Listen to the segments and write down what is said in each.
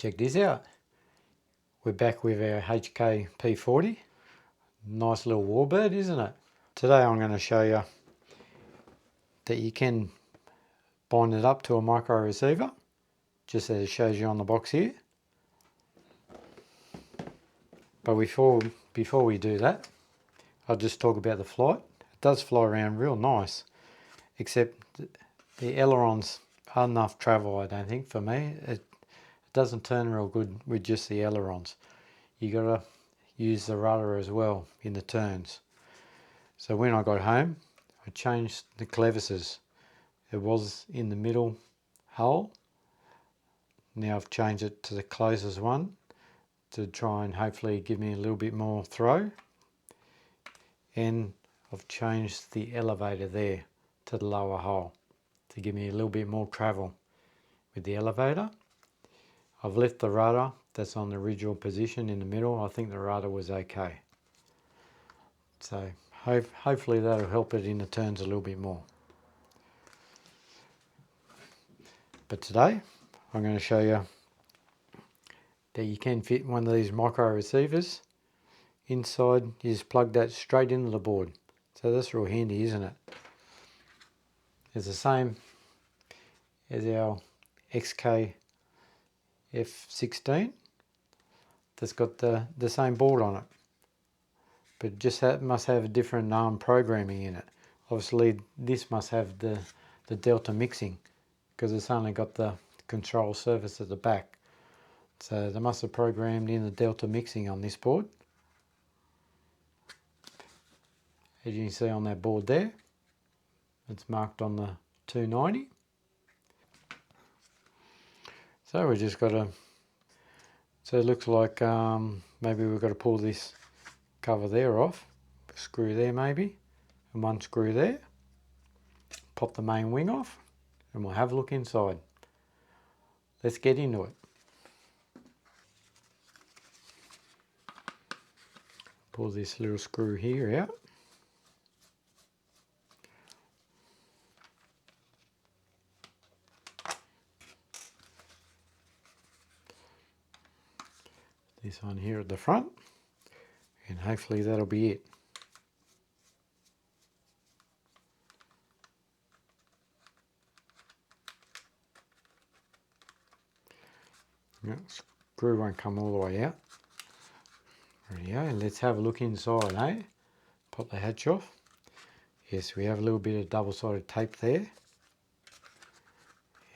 Check this out. We're back with our HK P40. Nice little warbird, isn't it? Today I'm going to show you that you can bind it up to a micro receiver, just as it shows you on the box here. But before we do that, I'll just talk about the flight. It does fly around real nice, except the ailerons are enough travel, I don't think, for me. It doesn't turn real good with just the ailerons. You got to use the rudder as well in the turns. So when I got home, I changed the clevises. It was in the middle hole. Now I've changed it to the closest one to try and hopefully give me a little bit more throw. And I've changed the elevator there to the lower hole to give me a little bit more travel with the elevator. I've left the rudder that's on the original position in the middle. I think the rudder was okay. So hopefully that'll help it in the turns a little bit more. But today I'm going to show you that you can fit one of these micro receivers inside. You just plug that straight into the board. So that's real handy, isn't it? It's the same as our XK F16 that's got the same board on it, but just must have a different programming in it. Obviously this must have the delta mixing because it's only got the control surface at the back, so they must have programmed in the delta mixing on this board. As you can see on that board there, it's marked on the 290. So we just got to, so it looks like maybe we've got to pull this cover there off, screw there maybe, and one screw there, pop the main wing off, and we'll have a look inside. Let's get into it. Pull this little screw here out. This one here at the front, and hopefully that'll be it. Yeah, screw won't come all the way out. Rightio, let's have a look inside, eh? Pop the hatch off. Yes, we have a little bit of double-sided tape there.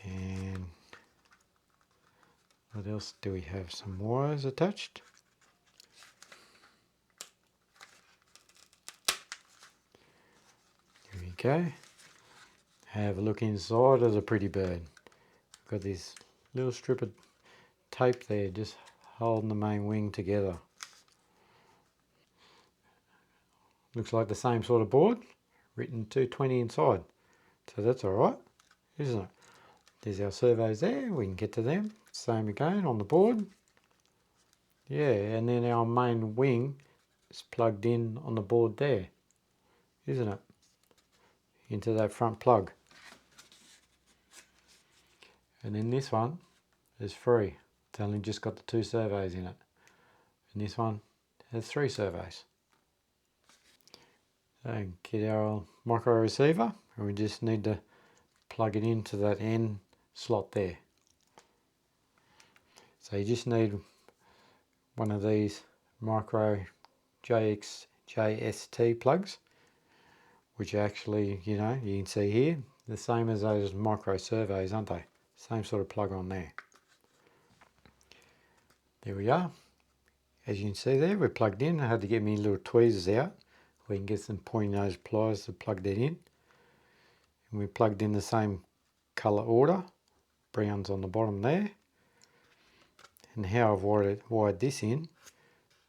And what else do we have? Some wires attached. Here we go. Have a look inside of the pretty bird. Got this little strip of tape there just holding the main wing together. Looks like the same sort of board, written 220 inside. So that's alright, isn't it? There's our servos there, we can get to them. Same again on the board. Yeah, and then our main wing is plugged in on the board there, isn't it? Into that front plug. And then this one is free. It's only just got the 2 servos in it. And this one has 3 servos. So get our micro receiver, and we just need to plug it into that end slot there. So you just need one of these micro JST plugs, which actually, you know, you can see here, the same as those micro servos, aren't they? Same sort of plug on there. There we are. As you can see there, we're plugged in. I had to get me little tweezers out. We can get some pointy nose pliers to plug that in. And we plugged in the same colour order. Brown's on the bottom there. And how I've wired this in,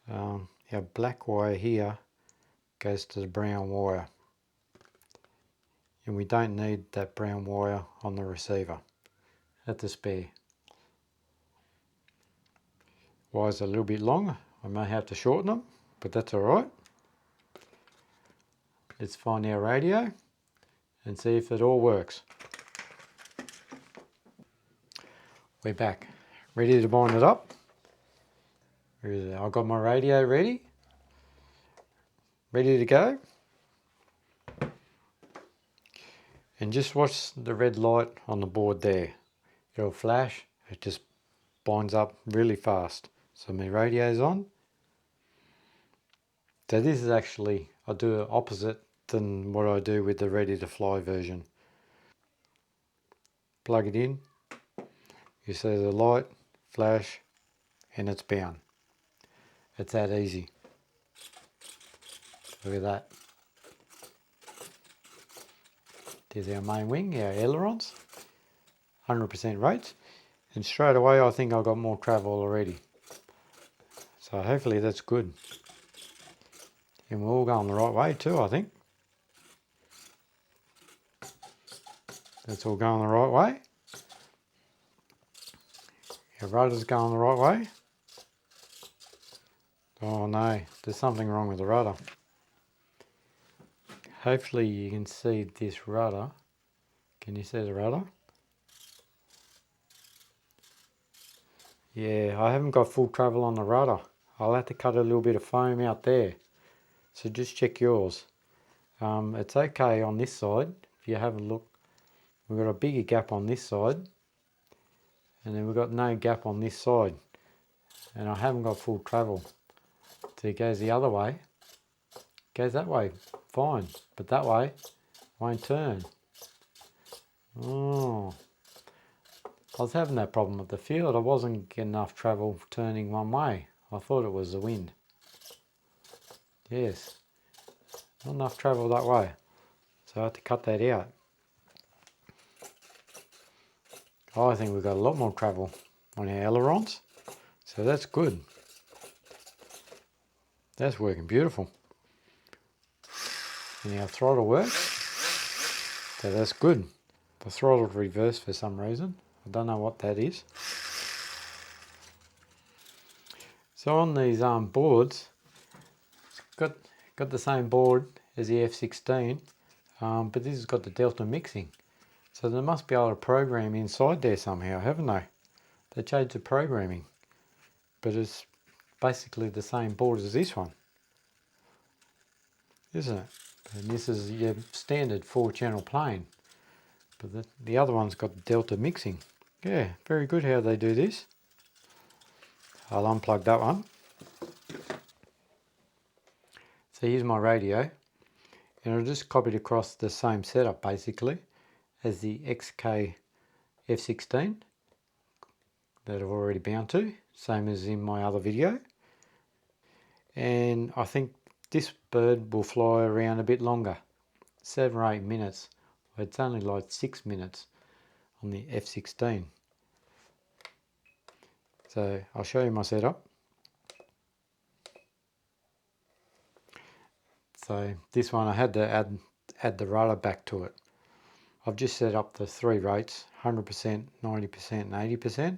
our black wire here goes to the brown wire. And we don't need that brown wire on the receiver. That's a spare. Wires are a little bit long. I may have to shorten them, but that's alright. Let's find our radio and see if it all works. We're back. ready to bind it up. I've got my radio ready to go. And just watch the red light on the board there. It'll flash, it just binds up really fast. So my radio's on. So this is actually, I do it opposite than what I do with the ready to fly version. Plug it in, you see the light, flash, and it's bound. It's that easy. Look at that. There's our main wing, our ailerons, 100% rates. And straight away I think I've got more travel already. So hopefully that's good. And we're all going the right way too, I think. That's all going the right way. Our rudder's going the right way. Oh no, there's something wrong with the rudder. Hopefully you can see this rudder. Can you see the rudder? Yeah, I haven't got full travel on the rudder. I'll have to cut a little bit of foam out there. So just check yours. It's okay on this side. If you have a look, we've got a bigger gap on this side. And then we've got no gap on this side. And I haven't got full travel. So it goes the other way. Goes that way, fine. But that way, won't turn. Oh. I was having that problem at the field. I wasn't getting enough travel turning one way. I thought it was the wind. Yes. Not enough travel that way. So I had to cut that out. I think we've got a lot more travel on our ailerons. So that's good. That's working beautiful. And our throttle works. So that's good. The throttle's reversed for some reason. I don't know what that is. So on these boards, it's got the same board as the F16, but this has got the delta mixing. So they must be able to program inside there somehow, haven't they? They changed the programming, but it's basically the same board as this one, isn't it? And this is your standard 4-channel plane, but the other one's got delta mixing. Yeah, very good how they do this. I'll unplug that one. So here's my radio, and I just copied across the same setup basically as the XK F16 that I've already bound to, same as in my other video. And I think this bird will fly around a bit longer, 7 or 8 minutes. It's only like 6 minutes on the F16. So I'll show you my setup. So this one I had to add the rudder back to it. I've just set up the 3 rates, 100%, 90% and 80%. A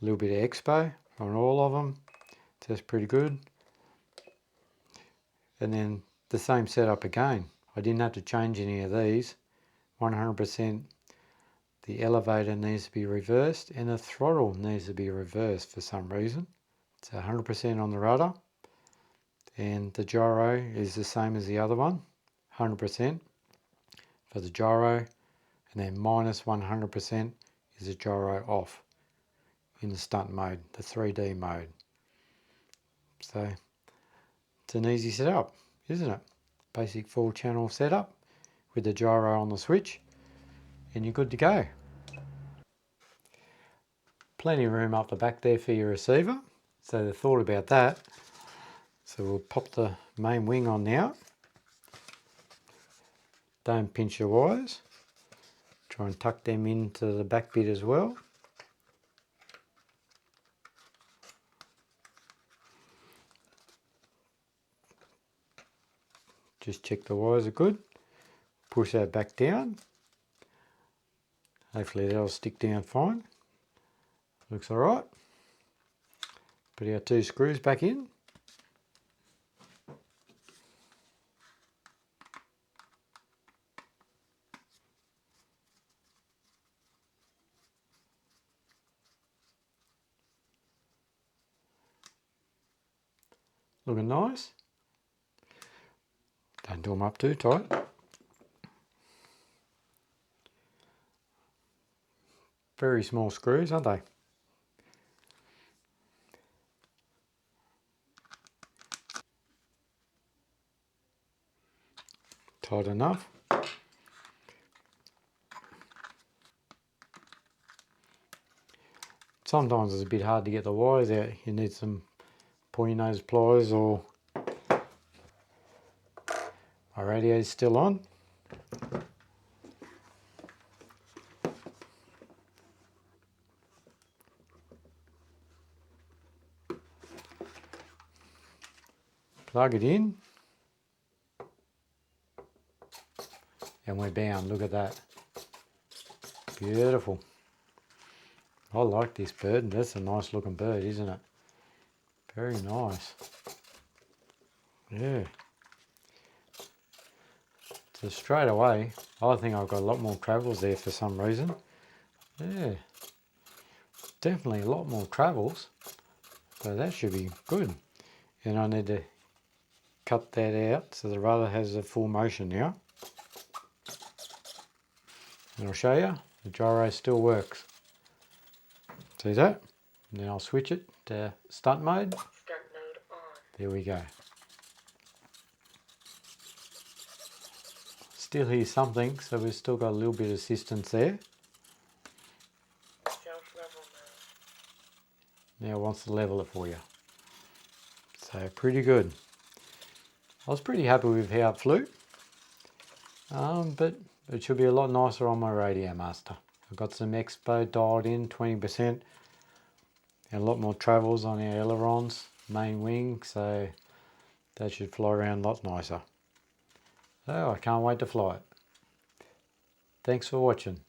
little bit of expo on all of them. So that's pretty good. And then the same setup again. I didn't have to change any of these. 100%. The elevator needs to be reversed and the throttle needs to be reversed for some reason. So 100% on the rudder. And the gyro is the same as the other one. 100% for the gyro. And then minus 100% is the gyro off in the stunt mode, the 3D mode. So it's an easy setup, isn't it? Basic 4-channel setup with the gyro on the switch, and you're good to go. Plenty of room up the back there for your receiver, so they thought about that. So we'll pop the main wing on now. Don't pinch your wires. Try and tuck them into the back bit as well. Just check the wires are good. Push that back down. Hopefully that'll stick down fine. Looks alright. Put our 2 screws back in. Looking nice. Don't do them up too tight. Very small screws, aren't they? Tight enough. Sometimes it's a bit hard to get the wires out. You need some pointy nose pliers, or my radio is still on. Plug it in. And we're bound. Look at that. Beautiful. I like this bird. That's a nice looking bird, isn't it? Very nice. Yeah. So straight away, I think I've got a lot more travels there for some reason. Yeah. Definitely a lot more travels. So that should be good. And I need to cut that out so the rudder has a full motion now. And I'll show you, the gyro still works. See that? And then I'll switch it to stunt mode. Stunt mode on. There we go. Still hear something, so we've still got a little bit of assistance there. Self-level mode. Now it wants to level it for you. So pretty good. I was pretty happy with how it flew. But it should be a lot nicer on my RadioMaster. I've got some expo dialed in, 20%. And a lot more travels on our ailerons, main wing, so that should fly around a lot nicer. So I can't wait to fly it. Thanks for watching.